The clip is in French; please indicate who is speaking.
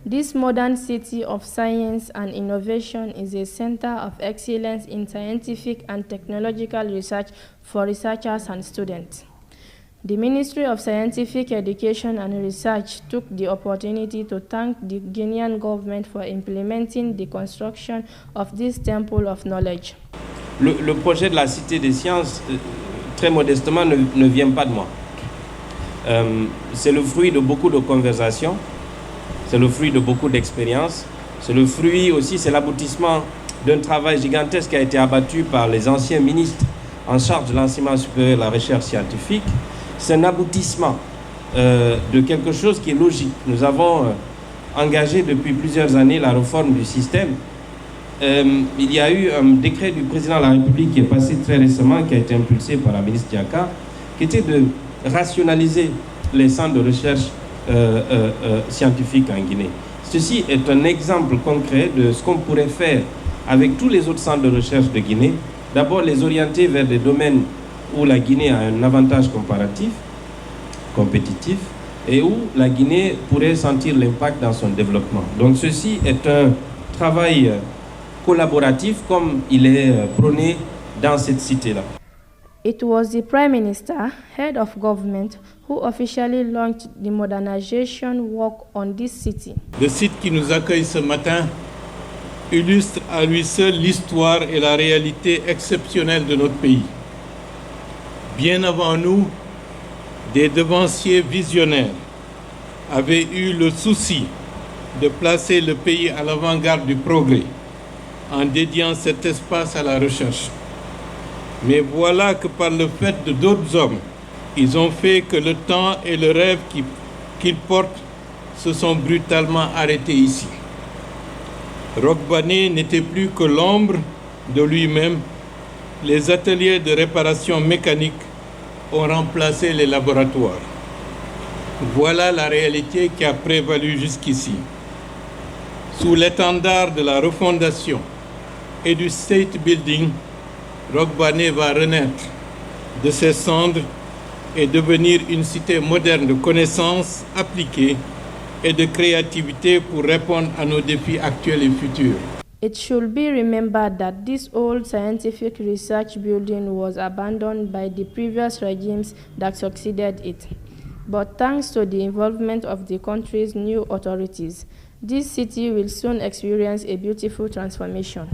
Speaker 1: This modern city of science and innovation is a center of excellence in scientific and technological research for researchers and students. The Ministry of Scientific Education and Research took the opportunity to thank the Guinean government for implementing the construction of this temple of knowledge.
Speaker 2: Le projet de la Cité des Sciences, très modestement, ne vient pas de moi. C'est le fruit de beaucoup de conversations, c'est le fruit de beaucoup d'expériences, c'est le fruit aussi, c'est l'aboutissement d'un travail gigantesque qui a été abattu par les anciens ministres en charge de l'enseignement supérieur et de la recherche scientifique. C'est un aboutissement de quelque chose qui est logique. Nous avons engagé depuis plusieurs années la réforme du système. Il y a eu un décret du président de la République qui est passé très récemment, qui a été impulsé par la ministre Diaka, qui était de rationaliser les centres de recherche scientifique en Guinée. Ceci est un exemple concret de ce qu'on pourrait faire avec tous les autres centres de recherche de Guinée. D'abord, les orienter vers des domaines où la Guinée a un avantage comparatif, compétitif, et où la Guinée pourrait sentir l'impact dans son développement. Donc ceci est un travail collaboratif comme il est prôné dans cette cité-là.
Speaker 1: It was the Prime Minister, head of government, who officially launched the modernization work on this city.
Speaker 3: Le site qui nous accueille ce matin illustre à lui seul l'histoire et la réalité exceptionnelle de notre pays. Bien avant nous, des devanciers visionnaires avaient eu le souci de placer le pays à l'avant-garde du progrès en dédiant cet espace à la recherche. Mais voilà que par le fait de d'autres hommes, ils ont fait que le temps et le rêve qu'ils portent se sont brutalement arrêtés ici. Roch-Bané n'était plus que l'ombre de lui-même. Les ateliers de réparation mécanique ont remplacé les laboratoires. Voilà la réalité qui a prévalu jusqu'ici. Sous l'étendard de la refondation et du State Building, Roch-Bané va renaître de ses cendres et devenir une cité moderne de connaissances appliquées et de créativité pour répondre à nos défis actuels et futurs.
Speaker 1: It should be remembered that this old scientific research building was abandoned by the previous regimes that succeeded it. But thanks to the involvement of the country's new authorities, this city will soon experience a beautiful transformation.